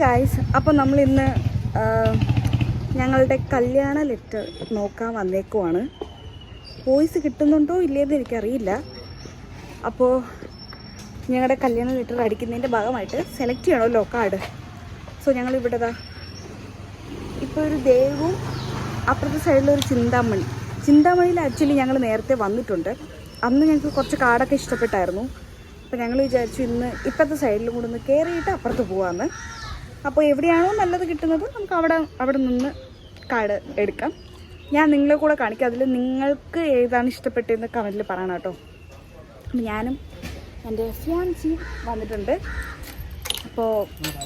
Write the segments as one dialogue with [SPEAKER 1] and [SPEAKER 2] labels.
[SPEAKER 1] Guys അപ്പോൾ നമ്മൾ ഇന്ന് ഞങ്ങളുടെ കല്യാണ ലെറ്റർ നോക്കാൻ വന്നേക്കുവാണ്. വോയിസ് കിട്ടുന്നുണ്ടോ ഇല്ലയെന്ന് എനിക്കറിയില്ല. അപ്പോൾ ഞങ്ങളുടെ കല്യാണ ലെറ്റർ അടിക്കുന്നതിൻ്റെ ഭാഗമായിട്ട് സെലക്ട് ചെയ്യണമല്ലോ കാർഡ്. സോ ഞങ്ങളിവിടെ ഇപ്പോൾ ഒരു ദേവും അപ്പുറത്തെ സൈഡിലൊരു ചിന്താമണിയിൽ ആക്ച്വലി ഞങ്ങൾ നേരത്തെ വന്നിട്ടുണ്ട്. അന്ന് ഞങ്ങൾക്ക് കുറച്ച് കാർഡൊക്കെ ഇഷ്ടപ്പെട്ടായിരുന്നു. അപ്പോൾ ഞങ്ങൾ വിചാരിച്ചു ഇന്ന് ഇപ്പോഴത്തെ സൈഡിലും കൂടെ ഒന്ന് കയറിയിട്ട് അപ്പുറത്ത് പോകാമെന്ന്. അപ്പോൾ എവിടെയാണോ നല്ലത് കിട്ടുന്നത് നമുക്ക് അവിടെ നിന്ന് കാർഡ് എടുക്കാം. ഞാൻ നിങ്ങളെ കൂടെ കാണിക്കാം. അതിൽ നിങ്ങൾക്ക് ഏതാണ് ഇഷ്ടപ്പെട്ടതെന്ന് കമൻറ്റിൽ പറയണം കേട്ടോ. അപ്പോൾ ഞാനും എൻ്റെ ഫിയാൻസിയും വന്നിട്ടുണ്ട്. അപ്പോൾ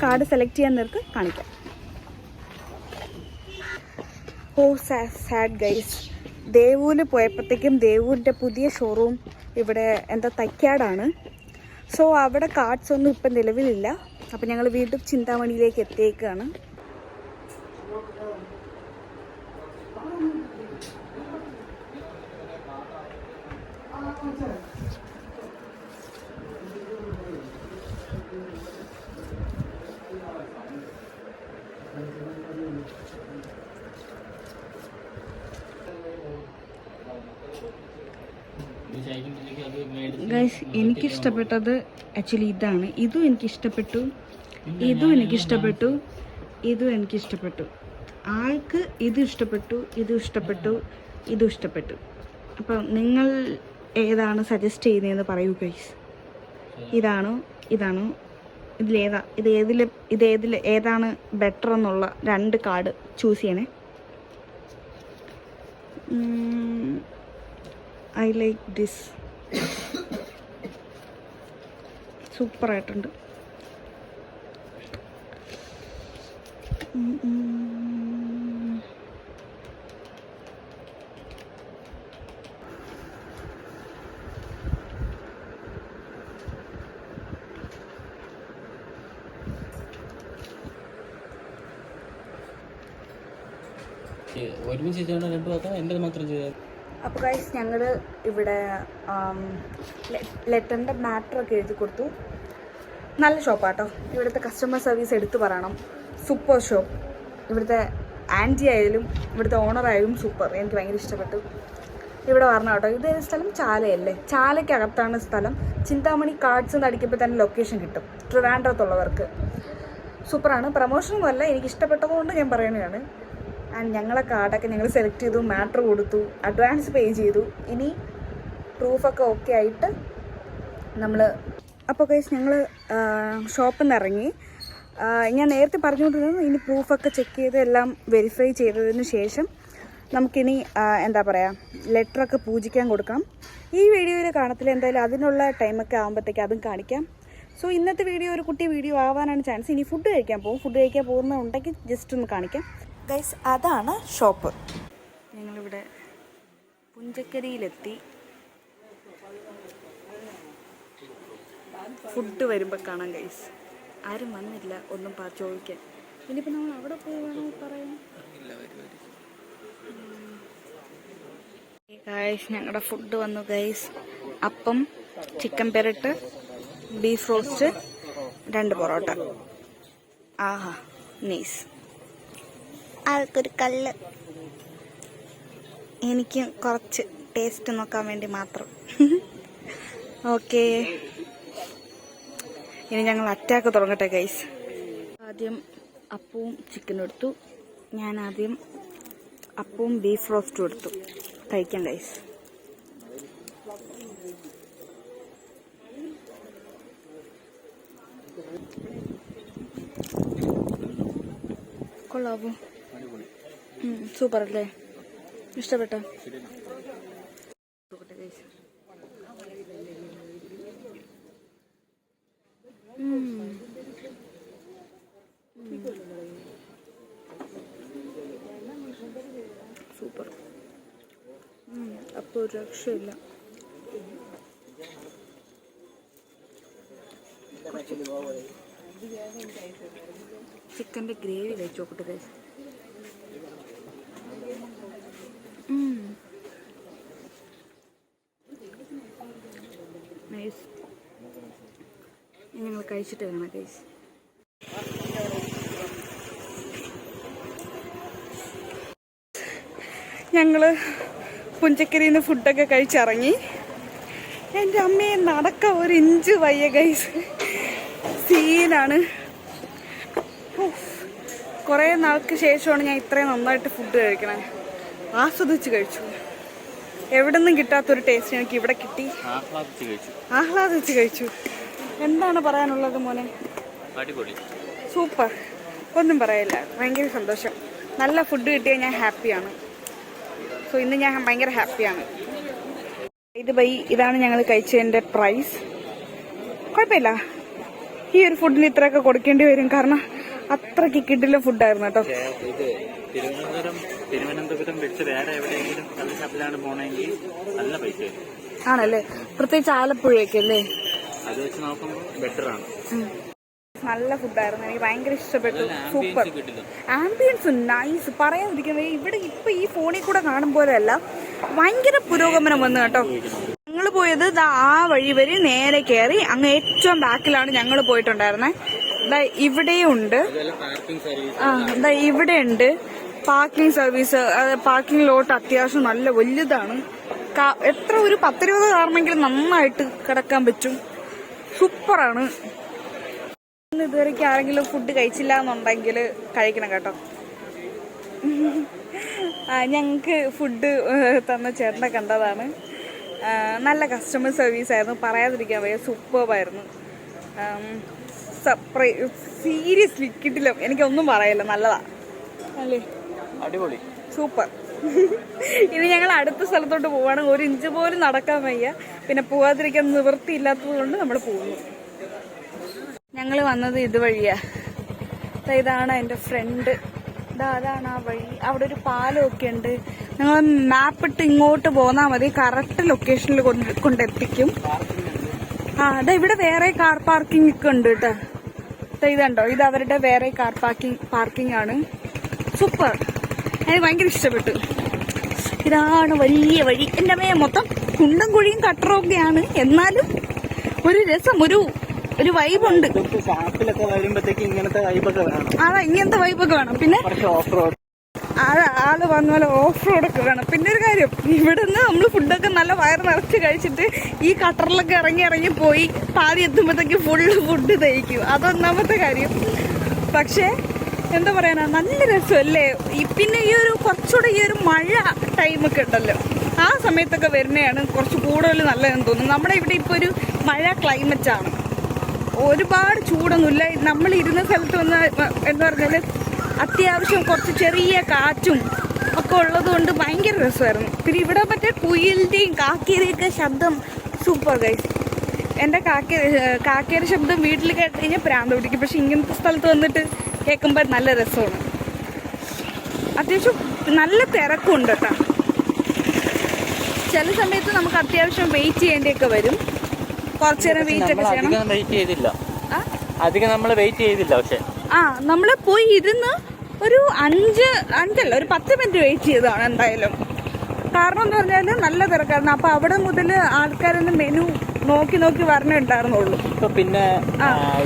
[SPEAKER 1] കാർഡ് സെലക്ട് ചെയ്യാൻ നേരത്ത് കാണിക്കാം. ഓ സാഡ് ഗൈസ്. ദേവൂല് പോയപ്പോഴത്തേക്കും ദേവൂരിൻ്റെ പുതിയ ഷോറൂം ഇവിടെ തൈക്കാടാണ്. സോ അവിടെ കാർഡ്സ് ഒന്നും ഇപ്പം നിലവിലില്ല. അപ്പം ഞങ്ങൾ വീണ്ടും ചിന്താമണിയിലേക്ക് എത്തിയേക്കാണ്. ഗൈസ്, എനിക്കിഷ്ടപ്പെട്ടത് ആക്ച്വലി ഇതാണ്. ഇതും എനിക്കിഷ്ടപ്പെട്ടു, ഇതും എനിക്കിഷ്ടപ്പെട്ടു. ആൾക്ക് ഇതും ഇഷ്ടപ്പെട്ടു, ഇതും ഇഷ്ടപ്പെട്ടു. അപ്പം നിങ്ങൾ ഏതാണ് സജസ്റ്റ് ചെയ്യുന്നതെന്ന് പറയൂ ഗൈസ്. ഇതാണോ ഏതാണ് ബെറ്റർ എന്നുള്ള 2 കാർഡ് ചൂസ് ചെയ്യണേ. I like this. സൂപ്പറായിട്ടുണ്ട്. അപ്പോൾ ഗൈസ്, ഞങ്ങൾ ഇവിടെ ലെറ്ററിൻ്റെ മാറ്ററൊക്കെ എഴുതി കൊടുത്തു. നല്ല ഷോപ്പാട്ടോ. ഇവിടുത്തെ കസ്റ്റമർ സർവീസ് എടുത്തു പറയണം. Super shop. ഇവിടുത്തെ ആൻറ്റി ആയാലും ഇവിടുത്തെ ഓണറായാലും സൂപ്പർ. എനിക്ക് ഭയങ്കര ഇഷ്ടപ്പെട്ടു. ഇവിടെ വരണം കേട്ടോ. ഇത് സ്ഥലം ചാലയല്ലേ? ചാലയ്ക്കകത്താണ് സ്ഥലം. ചിന്താമണി കാർഡ്സ് എന്ന് അടിക്കുമ്പോൾ തന്നെ ലൊക്കേഷൻ കിട്ടും ട്രിവാൻഡ്രത്തുള്ളവർക്ക്. സൂപ്പറാണ്. പ്രമോഷനും അല്ല, എനിക്ക് ഇഷ്ടപ്പെട്ടതുകൊണ്ട് ഞാൻ പറയുന്നതാണ്. ആൻഡ് ഞങ്ങളെ കാർഡൊക്കെ ഞങ്ങൾ സെലക്ട് ചെയ്തു, മാറ്റർ കൊടുത്തു, അഡ്വാൻസ് പേ ചെയ്തു. ഇനി പ്രൂഫൊക്കെ ഓക്കെ ആയിട്ട് നമ്മൾ അപ്പോൾ ഗൈസ് ഞങ്ങൾ ഷോപ്പിൽ നിന്ന് ഇറങ്ങി. ഞാൻ നേരത്തെ പറഞ്ഞുകൊണ്ടിരുന്നത് ഇനി പ്രൂഫൊക്കെ ചെക്ക് ചെയ്ത് എല്ലാം വെരിഫൈ ചെയ്തതിന് ശേഷം നമുക്കിനി ലെറ്ററൊക്കെ പൂജിക്കാൻ കൊടുക്കണം. ഈ വീഡിയോയിൽ കാണത്തില്ല, എന്തായാലും അതിനുള്ള ടൈമൊക്കെ ആകുമ്പോഴത്തേക്ക് അതും കാണിക്കാം. സോ ഇന്നത്തെ വീഡിയോ ഒരു കുട്ടി വീഡിയോ ആവാനാണ് ചാൻസ്. ഇനി ഫുഡ് കഴിക്കാൻ പോകുന്നുണ്ടെങ്കിൽ ജസ്റ്റ് ഒന്ന് കാണിക്കാം ഗൈസ്. അതാണ് ഷോപ്പ്. ഞങ്ങളിവിടെ പുഞ്ചക്കരിയിലെത്തി. ഫുഡ് വരുമ്പോൾ കാണാം ഗൈസ്. ആരും വന്നില്ല ഒന്നും ചോദിക്കാൻ. ഇനിയിപ്പോൾ നമ്മൾ അവിടെ പോയി വേണോ പറയാം. ഗൈസ്, ഞങ്ങളുടെ ഫുഡ് വന്നു ഗൈസ്. അപ്പം, ചിക്കൻ പെരട്ട്, ബീഫ് റോസ്റ്റ്, 2 പൊറോട്ട. ആഹാ, നൈസ്. ആൾക്കൊരു കല്ല്. എനിക്ക് കുറച്ച് ടേസ്റ്റ് നോക്കാൻ വേണ്ടി മാത്രം. ഓക്കേ, ഇനി ഞങ്ങൾ അറ്റാക്ക് തുടങ്ങട്ടെ ഗൈസ്. ആദ്യം അപ്പവും ചിക്കനും എടുത്തു. ഞാൻ ആദ്യം അപ്പവും ബീഫ് റോസ്റ്റും എടുത്തു. കഴിക്കാം ഗൈസ്. കൊള്ളാവോ? സൂപ്പർ അല്ലേ? ഇഷ്ടപ്പെട്ടോ? സൂപ്പർ. അപ്പോൾ ഒരു രക്ഷയില്ല. ചിക്കൻ്റെ ഗ്രേവി കഴിച്ചു നോക്കട്ടെ ഗൈസ്. നൈസ്. ഞങ്ങൾ കഴിച്ചിട്ട് വേണം കഴിച്ച്. ഞങ്ങൾ പുഞ്ചക്കരിയിൽ നിന്ന് ഫുഡൊക്കെ കഴിച്ചിറങ്ങി. എൻ്റെ അമ്മയെ നടക്കാൻ ഒരു ഇഞ്ച് വയ്യ ഗൈസ്, സീനാണ്. കുറേ നാൾക്ക് ശേഷമാണ് ഞാൻ ഇത്രയും നന്നായിട്ട് ഫുഡ് കഴിക്കണേ. ആസ്വദിച്ച് കഴിച്ചു. എവിടെ നിന്നും കിട്ടാത്തൊരു ടേസ്റ്റ് എനിക്ക് ഇവിടെ കിട്ടി. ആഹ്ലാദിച്ച് കഴിച്ചു. എന്താണ് പറയാനുള്ളത് മോനെ? സൂപ്പർ, ഒന്നും പറയില്ല. ഭയങ്കര സന്തോഷം. നല്ല ഫുഡ് കിട്ടിയാൽ ഞാൻ ഹാപ്പിയാണ്. സോ ഇന്ന് ഞാൻ ഭയങ്കര ഹാപ്പിയാണ്. ഇതാണ് ഞങ്ങൾ കഴിച്ചതിൻ്റെ പ്രൈസ്. കുഴപ്പമില്ല, ഈ ഒരു ഫുഡിന് ഇത്രയൊക്കെ കൊടുക്കേണ്ടി വരും, കാരണം അത്രയ്ക്ക് കിടിലൻ ഫുഡായിരുന്നു കേട്ടോ.
[SPEAKER 2] തിരുവനന്തപുരം വെച്ച് വേറെ എവിടെയെങ്കിലും കള്ളുഷാപ്പിലാണ് പോണെങ്കിൽ നല്ല പൈസ
[SPEAKER 1] ആണല്ലേ, പ്രത്യേകിച്ച് ആലപ്പുഴയൊക്കെ അല്ലേ,
[SPEAKER 2] അത് വെച്ച് നോക്കുമ്പോൾ ബെറ്റർ ആണ്.
[SPEAKER 1] നല്ല ഫുഡായിരുന്നു, എനിക്ക് ഭയങ്കര ഇഷ്ടപ്പെട്ടു. സൂപ്പർ ആംബിയൻസ്, നൈസ്, പറയാതിരിക്കുന്നത്. ഇവിടെ ഇപ്പൊ ഈ ഫോണിൽ കൂടെ കാണും പോലെയല്ല, ഭയങ്കര പുരോഗമനം വന്നു കേട്ടോ. ഞങ്ങൾ പോയത് ആ വഴി വരെ നേരെ കയറി അങ്ങ് ഏറ്റവും ബാക്കിലാണ് ഞങ്ങൾ പോയിട്ടുണ്ടായിരുന്നത്. ഇവിടെയും ഉണ്ട്, ഇവിടെ ഉണ്ട് പാർക്കിംഗ് സർവീസ്. പാർക്കിംഗ് ലോട്ട് അത്യാവശ്യം നല്ല വലുതാണ്. എത്ര ഒരു 10-20 കാറെങ്കിലും നന്നായിട്ട് കിടക്കാൻ പറ്റും. സൂപ്പറാണ്. ഇതുവരെയ്ക്ക് ആരെങ്കിലും ഫുഡ് കഴിച്ചില്ല എന്നുണ്ടെങ്കിൽ കഴിക്കണം കേട്ടോ. ഞങ്ങൾക്ക് ഫുഡ് തന്ന ചേട്ടനെ കണ്ടതാണ്. നല്ല കസ്റ്റമർ സർവീസ് ആയിരുന്നു, പറയാതിരിക്കാൻ വയ്യ. സൂപ്പറായിരുന്നു. സീരിയസ്ലി കിട്ടില്ല, എനിക്കൊന്നും പറയല്ല. നല്ലതാ അല്ലേ,
[SPEAKER 2] അടിപൊളി,
[SPEAKER 1] സൂപ്പർ. ഇനി ഞങ്ങൾ അടുത്ത സ്ഥലത്തോട്ട് പോവാണ്. ഒരു ഇഞ്ച് പോലും നടക്കാൻ വയ്യ, പിന്നെ പോവാതിരിക്കാൻ നിവൃത്തിയില്ലാത്തത് കൊണ്ട് നമ്മൾ പോകുന്നു. ഞങ്ങൾ വന്നത് ഇതുവഴിയാ. ഇതാണ് എൻ്റെ ഫ്രണ്ട്. അതാണ് ആ വഴി. അവിടെ ഒരു പാലമൊക്കെ ഉണ്ട്. നിങ്ങൾ മാപ്പിട്ട് ഇങ്ങോട്ട് പോന്നാൽ മതി, കറക്റ്റ് ലൊക്കേഷനിൽ കൊണ്ടെത്തിക്കും. അതാ ഇവിടെ വേറെ കാർ പാർക്കിംഗ് ഒക്കെ ഉണ്ട് കേട്ടോ. ഇതുണ്ടോ, ഇത് അവരുടെ വേറെ കാർ പാർക്കിംഗ് ആണ്. സൂപ്പർ, എനിക്ക് ഭയങ്കര ഇഷ്ടപ്പെട്ടു. ഇതാണ് വലിയ വഴി. എൻ്റെ അമ്മയെ മൊത്തം കുണ്ടും കുഴിയും കട്ടറൊക്കെയാണ്, എന്നാലും ഒരു രസം, ഒരു വൈബുണ്ട്.
[SPEAKER 2] ഷാപ്പിലൊക്കെ വരുമ്പോഴത്തേക്ക് ഇങ്ങനത്തെ വൈബൊക്കെ വേണം.
[SPEAKER 1] അതാ, ഇങ്ങനത്തെ വൈബൊക്കെ വേണം. പിന്നെ ആള് വന്ന പോലെ ഓഫ് റോഡൊക്കെ വേണം. പിന്നെ ഒരു കാര്യം, ഇവിടുന്ന് നമ്മൾ ഫുഡൊക്കെ നല്ല വയറ് നിറച്ച് കഴിച്ചിട്ട് ഈ കട്ടറിലൊക്കെ ഇറങ്ങി പോയി പാതി എത്തുമ്പോഴത്തേക്ക് ഫുള്ള് ഫുഡ് തയ്ക്കും. അതൊന്നാമത്തെ കാര്യം. പക്ഷേ എന്താ പറയാനാ, നല്ല രസമല്ലേ. പിന്നെ ഈ ഒരു കുറച്ചുകൂടെ ഈ ഒരു മഴ ടൈമൊക്കെ ഉണ്ടല്ലോ, ആ സമയത്തൊക്കെ വരുന്നതാണ് കുറച്ച് കൂടുതൽ നല്ലതെന്ന് തോന്നുന്നു. നമ്മുടെ ഇവിടെ ഇപ്പോൾ ഒരു മഴ ക്ലൈമറ്റാണ്, ഒരുപാട് ചൂടൊന്നുമില്ല. നമ്മൾ ഇരുന്ന സ്ഥലത്ത് വന്ന് എന്താ പറഞ്ഞാൽ അത്യാവശ്യം കുറച്ച് ചെറിയ കാറ്റും ഒക്കെ ഉള്ളത് കൊണ്ട് ഭയങ്കര രസമായിരുന്നു. പിന്നെ ഇവിടെ മറ്റേ കുയിലിൻ്റെയും കാക്കയുടെയൊക്കെ ശബ്ദം സൂപ്പർ ഗൈസ്. എൻ്റെ കാക്കയുടെ ശബ്ദം വീട്ടിൽ കേട്ട് കഴിഞ്ഞാൽ പ്രാന്ത് പിടിക്കും. പക്ഷെ ഇങ്ങനത്തെ സ്ഥലത്ത് വന്നിട്ട് കേൾക്കുമ്പോൾ നല്ല രസമാണ്. അത്യാവശ്യം നല്ല തിരക്കുണ്ട് കേട്ടോ. ചില സമയത്ത് നമുക്ക് അത്യാവശ്യം വെയിറ്റ് ചെയ്യേണ്ടിയൊക്കെ വരും. കുറച്ചു നേരം വെയിറ്റ് ഒക്കെ ചെയ്യണം.
[SPEAKER 2] അധികം നമ്മൾ വെയിറ്റ് ചെയ്തില്ല. പക്ഷെ
[SPEAKER 1] നമ്മൾ പോയി ഇരുന്ന് ഒരു 10 മിനിറ്റ് വെയിറ്റ് ചെയ്തതാണ് എന്തായാലും. കാരണം എന്ന് പറഞ്ഞാൽ നല്ല തിരക്കായിരുന്നു. അപ്പൊ അവിടെ മുതൽ ആൾക്കാരൊന്നും മെനു നോക്കി വരണുണ്ടായിരുന്നുള്ളൂ.
[SPEAKER 2] പിന്നെ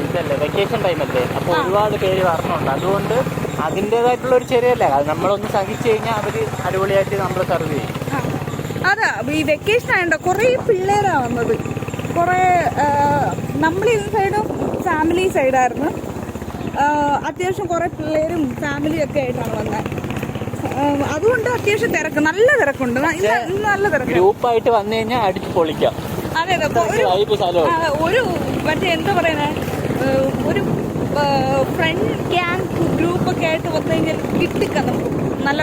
[SPEAKER 2] ഇതല്ലേ വെക്കേഷൻ ടൈമല്ലേ, അപ്പൊ ഒരുപാട് പേര് വരണുണ്ട്. അതുകൊണ്ട് അതിൻ്റെതായിട്ടുള്ള ഒരു ചെറിയല്ലേ, അത് നമ്മളൊന്ന് സഹിച്ചു കഴിഞ്ഞാൽ അവര് അടിപൊളിയായിട്ട് നമ്മൾ സെർവ് ചെയ്യും.
[SPEAKER 1] അതാ, ഈ വെക്കേഷൻ ആയതുകൊണ്ട് കുറേ പിള്ളേരാണ് വന്നത്. കുറേ നമ്മളിരുന്ന സൈഡും ഫാമിലി സൈഡായിരുന്നു. അത്യാവശ്യം കുറേ പിള്ളേരും ഫാമിലിയും ഒക്കെ ആയിട്ടാണ് വന്നത്. അതുകൊണ്ട് അത്യാവശ്യം തിരക്ക്, നല്ല തിരക്കുണ്ട്. നല്ല തിരക്ക്.
[SPEAKER 2] ഗ്രൂപ്പായിട്ട് വന്നു കഴിഞ്ഞാൽ അടിച്ച് പൊളിക്കാം.
[SPEAKER 1] അതെ, ഒരു മറ്റേ എന്താ പറയുന്നത്, ഒരു ഫ്രണ്ട് ഗ്യാങ് ഗ്രൂപ്പൊക്കെ ആയിട്ട് വന്നു കഴിഞ്ഞാൽ കിട്ടിക്കാം നമുക്ക്. നല്ല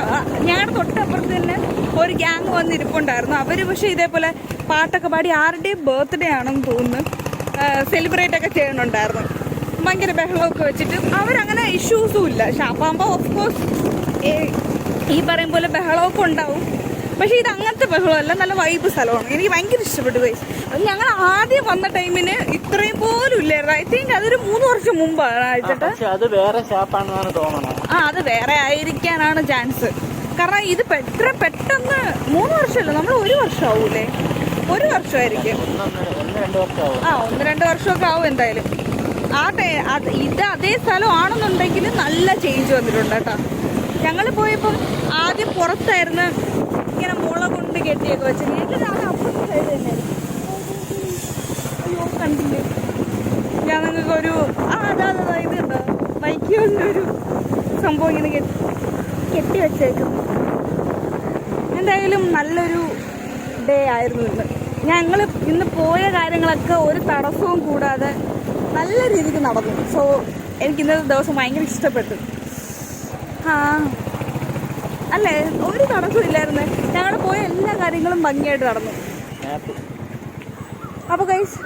[SPEAKER 1] ഞങ്ങളുടെ തൊട്ടപ്പുറത്ത് തന്നെ ഒരു ഗ്യാങ് വന്നിരിപ്പുണ്ടായിരുന്നു. അവർ പക്ഷേ ഇതേപോലെ പാട്ടൊക്കെ പാടി ആരുടെയും ബർത്ത്ഡേ ആണെന്ന് തോന്നുന്നു സെലിബ്രേറ്റ് ഒക്കെ ചെയ്യുന്നുണ്ടായിരുന്നു. ഭയങ്കര ബഹളമൊക്കെ വെച്ചിട്ട് അവരങ്ങനെ ഇഷ്യൂസും ഇല്ല. ഷാപ്പാകുമ്പോൾ ഓഫ് കോഴ്സ് ഈ പറയും പോലെ ബഹളമൊക്കെ ഉണ്ടാവും. പക്ഷേ ഇത് അങ്ങനത്തെ ബഹളമല്ല, നല്ല വൈബ് സ്ഥലമാണ്. എനിക്ക് ഭയങ്കര ഇഷ്ടപ്പെട്ടു ഗൈസ്. അത് ഞങ്ങൾ ആദ്യം വന്ന ടൈമിന് ഇത്രയും പോലും ഇല്ലായിരുന്നു. ഐ തിങ്ക് അതൊരു 3 വർഷം മുമ്പാണ് അയച്ചിട്ട്.
[SPEAKER 2] അത് വേറെ ഷാപ്പാണെന്നാണ് തോന്നുന്നത്.
[SPEAKER 1] അത് വേറെ ആയിരിക്കാനാണ് ചാൻസ്. കാരണം ഇത് പെട്ടെന്ന് 3 വർഷമല്ല, നമ്മൾ 1 വർഷം ആവൂലേ? 1 വർഷമായിരിക്കും.
[SPEAKER 2] 1-2 വർഷമൊക്കെ
[SPEAKER 1] ആവും എന്തായാലും. ഇത് അതേ സ്ഥലം ആണെന്നുണ്ടെങ്കിൽ നല്ല ചേഞ്ച് വന്നിട്ടുണ്ട് കേട്ടോ. ഞങ്ങൾ പോയപ്പം ആദ്യം പുറത്തായിരുന്നു ഇങ്ങനെ മുള കൊണ്ട് കെട്ടിയൊക്കെ വെച്ചത്. എൻ്റെ അപ്പുറത്തെ സൈഡ് തന്നെ. അയ്യോ കണ്ടില്ലേ, ഞാൻ നിങ്ങൾക്ക് ഒരു അതാ ഇതുണ്ടോ ബൈക്കുകളുടെ ഒരു സംഭവം ഇങ്ങനെ കെട്ടി വെച്ചേക്കും. എന്തായാലും നല്ലൊരു ഡേ ആയിരുന്നു ഇന്ന്. ഞങ്ങൾ ഇന്ന് പോയ കാര്യങ്ങളൊക്കെ ഒരു തടസ്സവും കൂടാതെ നല്ല രീതിക്ക് നടന്നു. സോ എനിക്ക് ഇന്നത്തെ ദിവസം ഭയങ്കര ഇഷ്ടപ്പെട്ടു. അല്ലേ, ഒരു തടസ്സവും ഇല്ലായിരുന്നു. ഞങ്ങൾ പോയ എല്ലാ കാര്യങ്ങളും ഭംഗിയായിട്ട് നടന്നു. അപ്പോൾ ഗൈസ്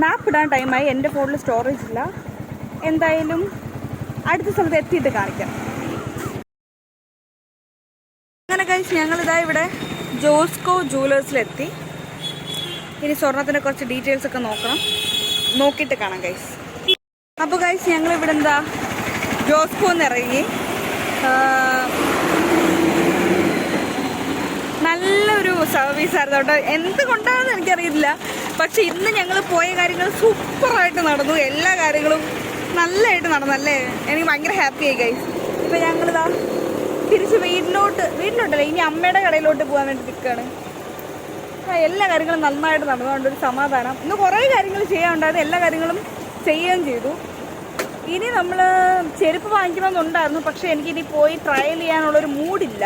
[SPEAKER 1] മാപ്പ് ഇടാൻ ടൈമായി. എൻ്റെ ഫോണിൽ സ്റ്റോറേജ് ഇല്ല. എന്തായാലും അടുത്ത സ്ഥലത്ത് എത്തിയിട്ട് കാണിക്കാം. അങ്ങനെ ഗൈസ് ഞങ്ങളിതാ ഇവിടെ ജോസ്കോ ജുവലേഴ്സിലെത്തി. ഇനി സ്വർണത്തിൻ്റെ കുറച്ച് ഡീറ്റെയിൽസ് ഒക്കെ നോക്കിയിട്ട് കാണാം ഗൈസ്. അപ്പോൾ ഗൈസ് ഞങ്ങൾ ഇവിടെ എന്താ ജോസ്കോ എന്ന് ഇറങ്ങി. നല്ലൊരു സർവീസായിരുന്നു കേട്ടോ. എന്തുകൊണ്ടാണെന്ന് എനിക്കറിയില്ല, പക്ഷെ ഇന്ന് ഞങ്ങൾ പോയ കാര്യങ്ങൾ സൂപ്പറായിട്ട് നടന്നു. എല്ലാ കാര്യങ്ങളും നല്ലതായിട്ട് നടന്നല്ലേ. എനിക്ക് ഭയങ്കര ഹാപ്പി ആയി ഗൈസ്. ഇപ്പം ഞങ്ങളിതാ തിരിച്ച് വീട്ടിലോട്ടല്ല, ഇനി അമ്മയുടെ കടയിലോട്ട് പോകാൻ വേണ്ടി നിൽക്കുകയാണ്. എല്ലാ കാര്യങ്ങളും നന്നായിട്ട് നടന്നുകൊണ്ട് ഒരു സമാധാനം. ഇന്ന് കുറേ കാര്യങ്ങൾ ചെയ്യാനുണ്ടായിരുന്നു, എല്ലാ കാര്യങ്ങളും ചെയ്യുകയും ചെയ്തു. ഇനി നമ്മൾ ചെരുപ്പ് വാങ്ങിക്കണമെന്നുണ്ടായിരുന്നു, പക്ഷേ എനിക്കിനി പോയി ട്രയൽ ചെയ്യാനുള്ളൊരു മൂഡില്ല.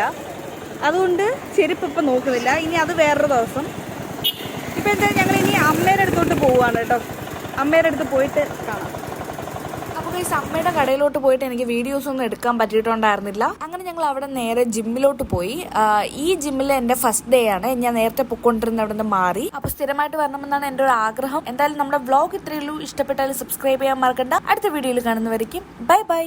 [SPEAKER 1] അതുകൊണ്ട് ചെരുപ്പ് ഇപ്പം നോക്കുന്നില്ല. ഇനി അത് വേറൊരു ദിവസം. ഇപ്പം എന്താ ഞങ്ങൾ ഇനി അമ്മയുടെ അടുത്തോട്ട് പോവുകയാണ് കേട്ടോ. അമ്മയുടെ അടുത്ത് പോയിട്ട് കാണാം. അപ്പോൾ ഗൈസ് അമ്മയുടെ കടയിലോട്ട് പോയിട്ട് എനിക്ക് വീഡിയോസ് ഒന്നും എടുക്കാൻ പറ്റിയിട്ടുണ്ടായിരുന്നില്ല. അങ്ങനെ ഞങ്ങൾ അവിടെ നേരെ ജിമ്മിലോട്ട് പോയി. ഈ ജിമ്മിൽ എൻ്റെ ഫസ്റ്റ് ഡേ ആണ്. ഞാൻ നേരത്തെ പൊയ്ക്കൊണ്ടിരുന്ന അവിടെ നിന്ന് മാറി. അപ്പോൾ സ്ഥിരമായിട്ട് വരണമെന്നാണ് എൻ്റെ ഒരു ആഗ്രഹം. എന്തായാലും നമ്മുടെ വ്ളോഗ് ഇത്രയുള്ളൂ. ഇഷ്ടപ്പെട്ടാൽ സബ്സ്ക്രൈബ് ചെയ്യാൻ മറക്കണ്ട. അടുത്ത വീഡിയോയിൽ കാണുന്നവരേക്കും ബൈ ബൈ.